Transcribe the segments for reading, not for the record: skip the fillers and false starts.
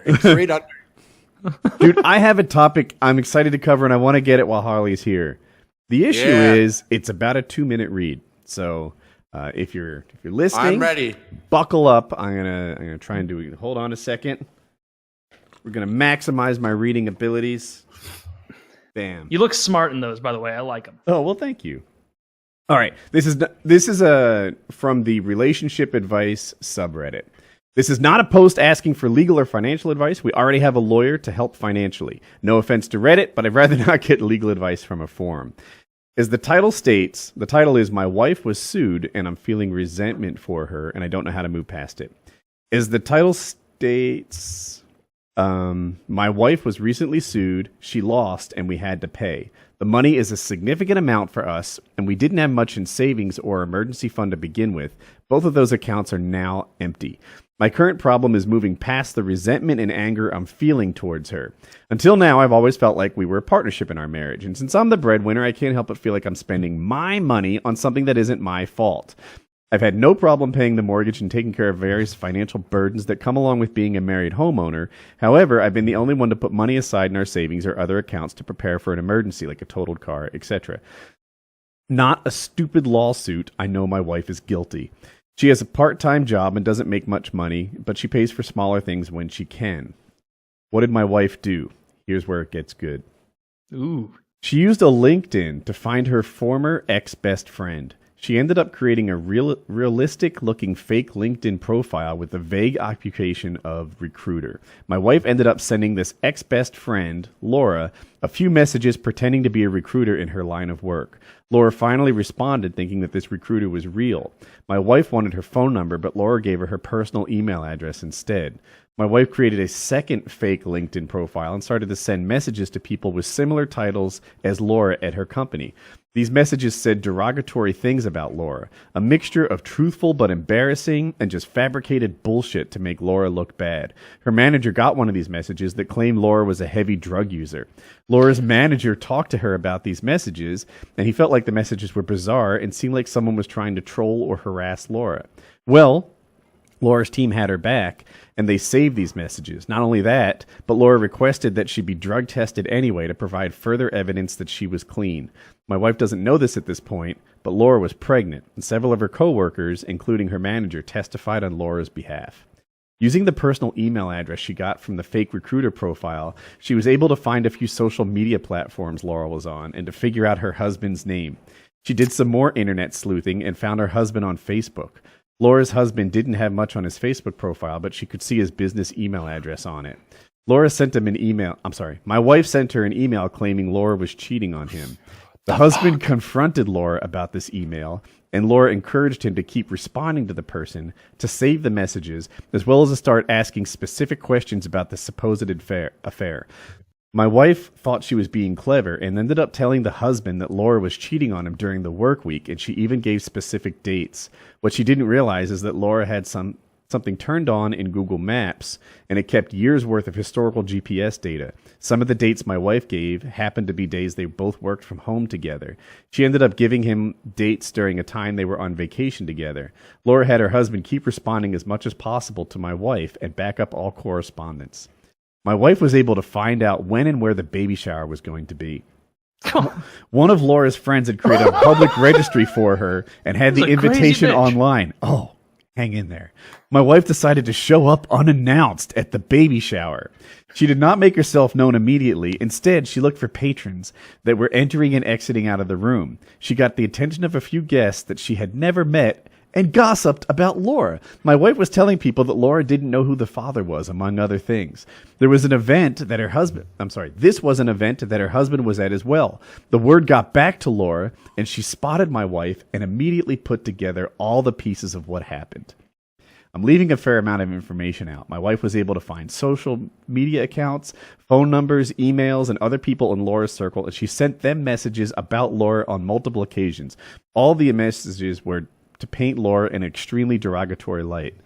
It's right under. Dude, I have a topic I'm excited to cover, and I want to get it while Harley's here. The issue is it's about a 2-minute read. So if you're listening, I'm ready. Buckle up. I'm gonna try and do it. Hold on a second. We're gonna maximize my reading abilities. Bam. You look smart in those, by the way. I like them. Oh well, thank you. All right, this is from the Relationship Advice subreddit. This is not a post asking for legal or financial advice. We already have a lawyer to help financially. No offense to Reddit, but I'd rather not get legal advice from a forum. As the title states, the title is "My Wife Was Sued and I'm Feeling Resentment for Her and I Don't Know How to Move Past It." As the title states, my wife was recently sued, she lost, and we had to pay. The money is a significant amount for us, and we didn't have much in savings or emergency fund to begin with. Both of those accounts are now empty. My current problem is moving past the resentment and anger I'm feeling towards her. Until now, I've always felt like we were a partnership in our marriage, and since I'm the breadwinner, I can't help but feel like I'm spending my money on something that isn't my fault. I've had no problem paying the mortgage and taking care of various financial burdens that come along with being a married homeowner. However, I've been the only one to put money aside in our savings or other accounts to prepare for an emergency, like a totaled car, etc. Not a stupid lawsuit. I know my wife is guilty. She has a part-time job and doesn't make much money, but she pays for smaller things when she can. What did my wife do? Here's where it gets good. Ooh. She used a LinkedIn to find her former ex-best friend. She ended up creating a realistic-looking fake LinkedIn profile with the vague occupation of recruiter. My wife ended up sending this ex-best friend, Laura, a few messages pretending to be a recruiter in her line of work. Laura finally responded thinking that this recruiter was real. My wife wanted her phone number, but Laura gave her personal email address instead. My wife created a second fake LinkedIn profile and started to send messages to people with similar titles as Laura at her company. These messages said derogatory things about Laura, a mixture of truthful but embarrassing and just fabricated bullshit to make Laura look bad. Her manager got one of these messages that claimed Laura was a heavy drug user. Laura's manager talked to her about these messages, and he felt like the messages were bizarre and seemed like someone was trying to troll or harass Laura. Well, Laura's team had her back, and they saved these messages. Not only that, but Laura requested that she be drug tested anyway to provide further evidence that she was clean. My wife doesn't know this at this point, but Laura was pregnant, and several of her coworkers, including her manager, testified on Laura's behalf. Using the personal email address she got from the fake recruiter profile, she was able to find a few social media platforms Laura was on and to figure out her husband's name. She did some more internet sleuthing and found her husband on Facebook. Laura's husband didn't have much on his Facebook profile, but she could see his business email address on it. Laura sent him an email. My wife sent her an email claiming Laura was cheating on him. The husband confronted Laura about this email, and Laura encouraged him to keep responding to the person, to save the messages, as well as to start asking specific questions about the supposed affair. My wife thought she was being clever and ended up telling the husband that Laura was cheating on him during the work week, and she even gave specific dates. What she didn't realize is that Laura had something turned on in Google Maps, and it kept years' worth of historical GPS data. Some of the dates my wife gave happened to be days they both worked from home together. She ended up giving him dates during a time they were on vacation together. Laura had her husband keep responding as much as possible to my wife and back up all correspondence. My wife was able to find out when and where the baby shower was going to be. One of Laura's friends had created a public registry for her and had the invitation online. Oh, hang in there. My wife decided to show up unannounced at the baby shower. She did not make herself known immediately. Instead, she looked for patrons that were entering and exiting out of the room. She got the attention of a few guests that she had never met and gossiped about Laura. My wife was telling people that Laura didn't know who the father was, among other things. This was an event that her husband was at as well. The word got back to Laura, and she spotted my wife and immediately put together all the pieces of what happened. I'm leaving a fair amount of information out. My wife was able to find social media accounts, phone numbers, emails, and other people in Laura's circle, and she sent them messages about Laura on multiple occasions. All the messages were to paint Laura in an extremely derogatory light.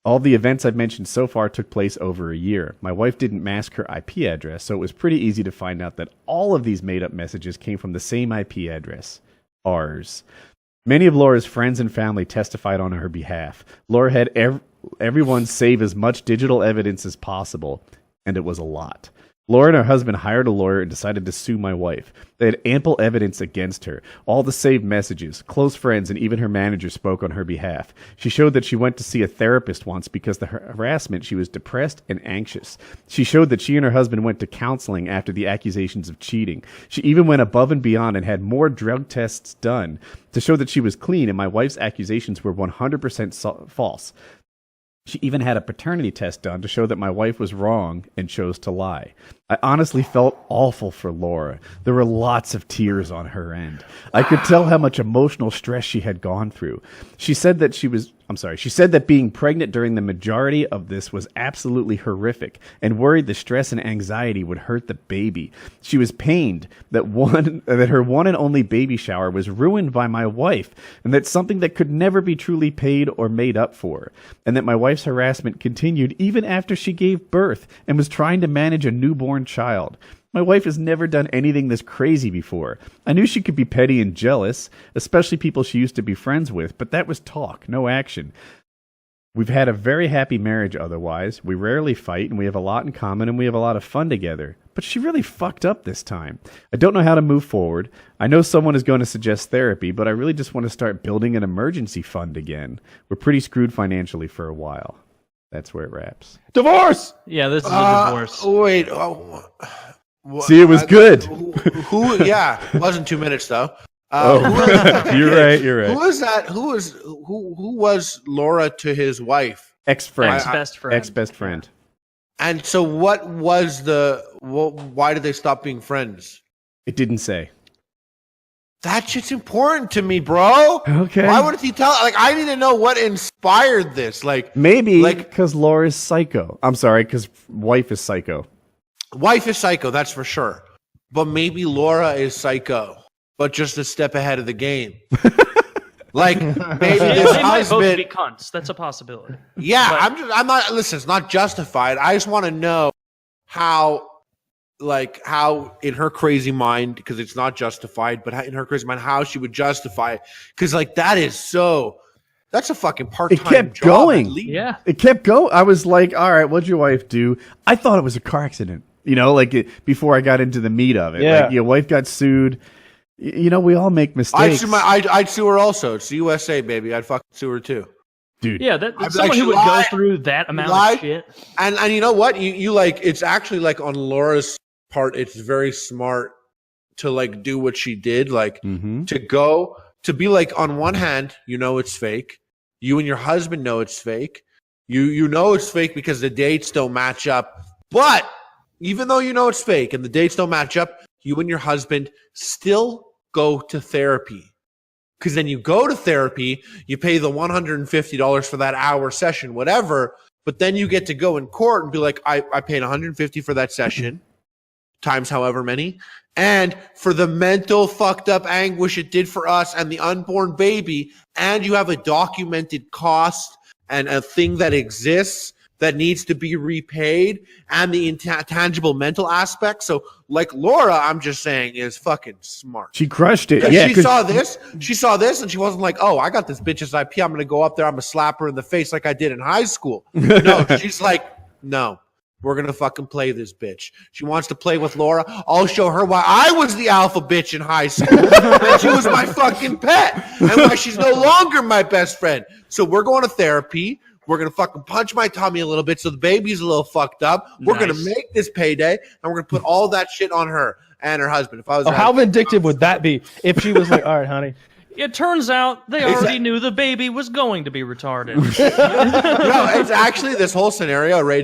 All the events I've mentioned so far took place over a year. My wife didn't mask her IP address, so it was pretty easy to find out that all of these made-up messages came from the same IP address, ours. Many of Laura's friends and family testified on her behalf. Laura had everyone save as much digital evidence as possible. And it was a lot. Laura and her husband hired a lawyer and decided to sue my wife. They had ample evidence against her. All the saved messages, close friends, and even her manager spoke on her behalf. She showed that she went to see a therapist once because of the harassment. She was depressed and anxious. She showed that she and her husband went to counseling after the accusations of cheating. She even went above and beyond and had more drug tests done to show that she was clean, and my wife's accusations were 100% false. She even had a paternity test done to show that my wife was wrong and chose to lie. I honestly felt awful for Laura. There were lots of tears on her end. I could tell how much emotional stress she had gone through. She said that she said that being pregnant during the majority of this was absolutely horrific and worried the stress and anxiety would hurt the baby. She was pained that her one and only baby shower was ruined by my wife, and that something that could never be truly paid or made up for, and that my wife's harassment continued even after she gave birth and was trying to manage a newborn child. My wife has never done anything this crazy before. I knew she could be petty and jealous, especially people she used to be friends with, but that was talk, no action. We've had a very happy marriage otherwise. We rarely fight, and we have a lot in common, and we have a lot of fun together. But she really fucked up this time. I don't know how to move forward. I know someone is going to suggest therapy, but I really just want to start building an emergency fund again. We're pretty screwed financially for a while. That's where it wraps. Divorce! Yeah, this is a divorce. Wait. See, it was good. Who? Yeah, it wasn't 2 minutes though. You're right. Who was that? Who was Laura to his wife? Ex-friend. Ex-best friend. Ex-best friend. And so, what was why did they stop being friends? It didn't say. That shit's important to me, bro. Okay. Why would he tell? Like, I need to know what inspired this. Like, maybe because Laura's psycho. I'm sorry, because wife is psycho. Wife is psycho, that's for sure. But maybe Laura is psycho, but just a step ahead of the game. Like, maybe this They might both husband. be cunts. That's a possibility. Yeah, But- I'm not. Listen, it's not justified. I just want to know how in her crazy mind, because it's not justified, but in her crazy mind, how she would justify it. Because that's a fucking part-time It kept job, going. at least. Yeah. It kept going. I was like, all right, what'd your wife do? I thought it was a car accident. Before I got into the meat of it. Yeah. Like, your wife got sued. We all make mistakes. I'd sue her also. It's the USA, baby. I'd fucking sue her too. Dude. Yeah, someone who would lied. go through that amount Lied. of shit. And you know what? You like, it's actually like on Laura's part, it's very smart to like do what she did. Like to be like, on one hand, it's fake. You and your husband know it's fake. You know it's fake because the dates don't match up. But even though you know it's fake and the dates don't match up, you and your husband still go to therapy. Because then you go to therapy, you pay the $150 for that hour session, whatever, but then you get to go in court and be like, I paid $150 for that session, times however many, and for the mental fucked up anguish it did for us and the unborn baby, and you have a documented cost and a thing that exists that needs to be repaid, and the intangible mental aspect. So, like Laura, I'm just saying, is fucking smart. She crushed it. Yeah, she saw this, and she wasn't like, "Oh, I got this bitch's IP. I'm gonna go up there. I'm gonna slap her in the face like I did in high school." No, she's like, "No, we're gonna fucking play this bitch." She wants to play with Laura. I'll show her why I was the alpha bitch in high school, and she was my fucking pet, and why she's no longer my best friend. So we're going to therapy. We're going to fucking punch my tummy a little bit so the baby's a little fucked up. We're going to make this payday, and we're going to put all that shit on her and her husband. If I was how vindictive would that be if she was like, all right, honey. It turns out they already knew the baby was going to be retarded. No, it's actually this whole scenario, right?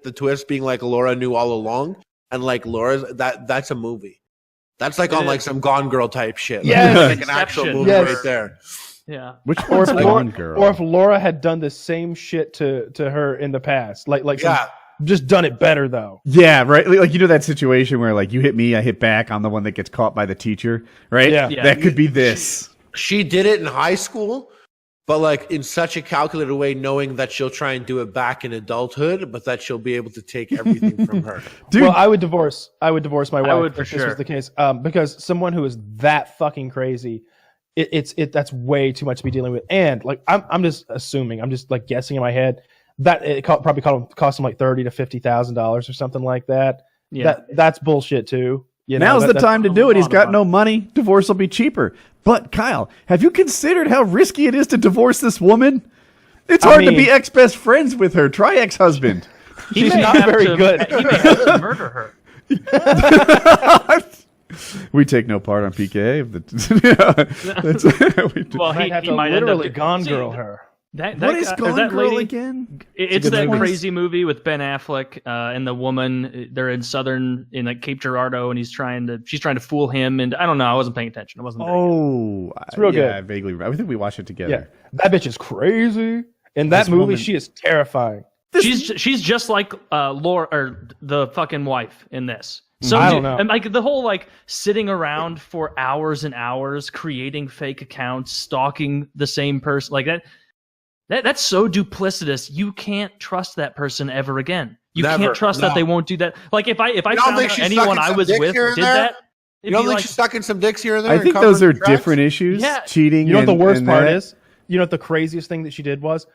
The twist being like Laura knew all along, and like Laura's that's a movie. That's like on like some Gone Girl type shit. Yes. Like an actual Inception. movie Yes. right there. Yeah. Which Or one's Gone Girl? or if Laura had done the same shit to her in the past, Yeah. just done it better though. Yeah, right. Like that situation where like you hit me, I hit back. I'm the one that gets caught by the teacher, right? Yeah. Yeah. That could be this. She did it in high school, but like in such a calculated way, knowing that she'll try and do it back in adulthood, but that she'll be able to take everything from her. Dude. Well, I would divorce my wife would for if this sure. was the case. Because someone who is that fucking crazy, that's way too much to be dealing with. And like I'm just assuming, I'm just like guessing in my head that it probably cost him like $30,000 to $50,000 or something like that. Yeah. That's bullshit too. Now's the time to do it. He's got no money. Divorce will be cheaper. But Kyle, have you considered how risky it is to divorce this woman? It's hard to be ex-best friends with her. Try ex-husband. She's not very good. He may have to murder her. We take no part on PKA. Well, He have he to might literally end up Gone Girl her. What is Gone that Girl lady, again? It's that movie. crazy movie with Ben Affleck and the woman. They're in like Cape Girardeau, and she's trying to fool him. And I don't know. I wasn't paying attention. I wasn't. It's real good. I vaguely. I think we watched it together. Yeah, that bitch is crazy. In that movie, she is terrifying. She's just like Laura or the fucking wife in this. So I don't know. And like the whole like sitting around for hours and hours creating fake accounts, stalking the same person like that. That's so duplicitous. You can't trust that person ever again. You can't trust that they won't do that. Like if I found out anyone I was with did that, you don't think she's stuck in some dicks here and there? I think those are different issues. Yeah. Cheating. You know what the worst part that is? You know what the craziest thing that she did was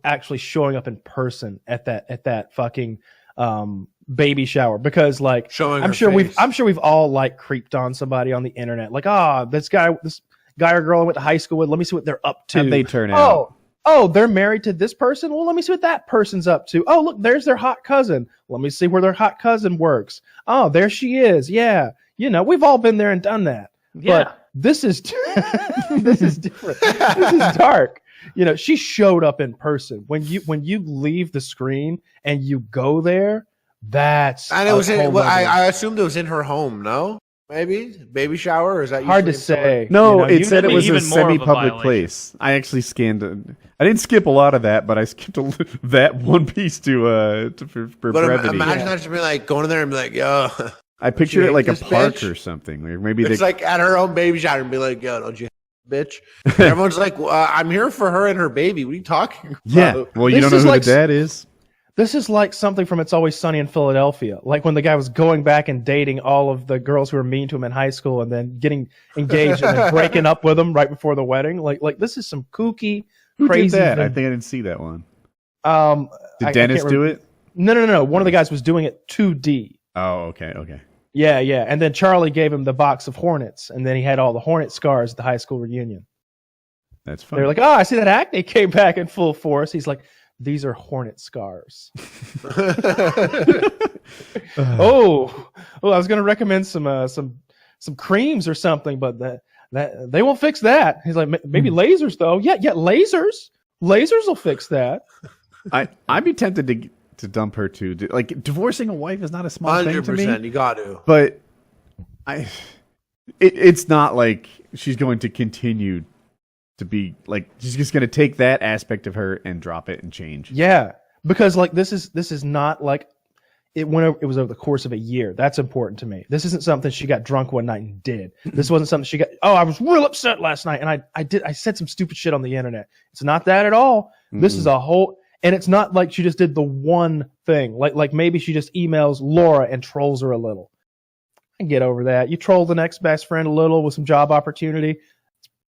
actually showing up in person at that fucking baby shower, because like I'm sure we've all like creeped on somebody on the internet, like this guy or girl I went to high school with, let me see what they're up to. How'd they turn out? Oh, they're married to this person? Well, let me see what that person's up to. Oh, look, there's their hot cousin. Let me see where their hot cousin works. Oh, there she is. Yeah. We've all been there and done that. Yeah. But this is this is different. This is dark. She showed up in person. When you leave the screen and you go there, that's and it was I assumed it was in her home. No, maybe baby shower, or is that hard to say? No, it said it was even a more of a semi-public violation. place. I actually scanned it. I didn't skip a lot of that, but I skipped that one piece for brevity. Imagine that just being like going in there and be like, yo. I pictured it like a this park bitch? or something. Or maybe It's like at her own baby shower and be like, yo, don't you bitch? And everyone's like, I'm here for her and her baby. What are you talking about? yeah. Well, you don't know who the dad is. This is like something from It's Always Sunny in Philadelphia. Like when the guy was going back and dating all of the girls who were mean to him in high school and then getting engaged and then breaking up with them right before the wedding. Like this is some kooky, crazy Who did that? thing. I think I didn't see that one. Did Dennis do it? No. One of the guys was doing it 2D. Oh, okay. Yeah. And then Charlie gave him the box of Hornets, and then he had all the Hornet scars at the high school reunion. That's funny. They're like, I see that acne came back in full force. He's like, these are Hornet scars. I was going to recommend some creams or something, but that they won't fix that. He's like, maybe lasers though. Yeah, lasers will fix that. I'd be tempted to dump her too. Like divorcing a wife is not a small thing to me. 100%, you got to. But it's not like she's going to continue to be like, she's just going to take that aspect of her and drop it and change. Yeah, because like this is not like it was over the course of a year. That's important to me. This isn't something she got drunk one night and did. This wasn't something she got. Oh, I was real upset last night and I said some stupid shit on the internet. It's not that at all. This is a whole. And it's not like she just did the one thing. Like maybe she just emails Laura and trolls her a little. I can get over that. You trolled the next best friend a little with some job opportunity.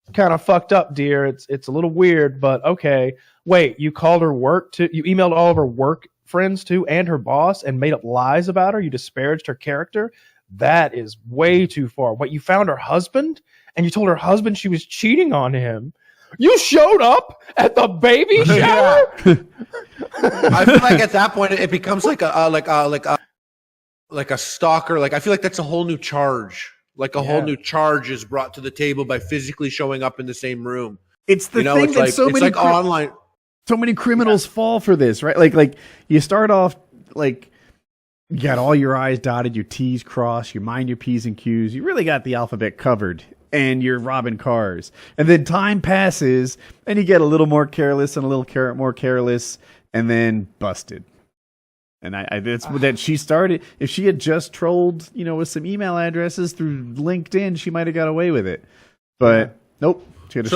It's kind of fucked up, dear. It's a little weird, but okay. Wait, you called her work too? You emailed all of her work friends too and her boss and made up lies about her? You disparaged her character? That is way too far. What, you found her husband and you told her husband she was cheating on him? You showed up at the baby shower? I feel like at that point it becomes like a stalker. Like I feel like that's a whole new charge. Like a whole new charge is brought to the table by physically showing up in the same room. It's the thing it's that like, so it's many like online. So many criminals fall for this, right? Like you start off like you got all your I's dotted, your T's crossed, you mind your P's and Q's. You really got the alphabet covered. And you're robbing cars. And then time passes, and you get a little more careless and a little more careless, and then busted. And that's that she started. If she had just trolled, with some email addresses through LinkedIn, she might have got away with it. But nope, she had to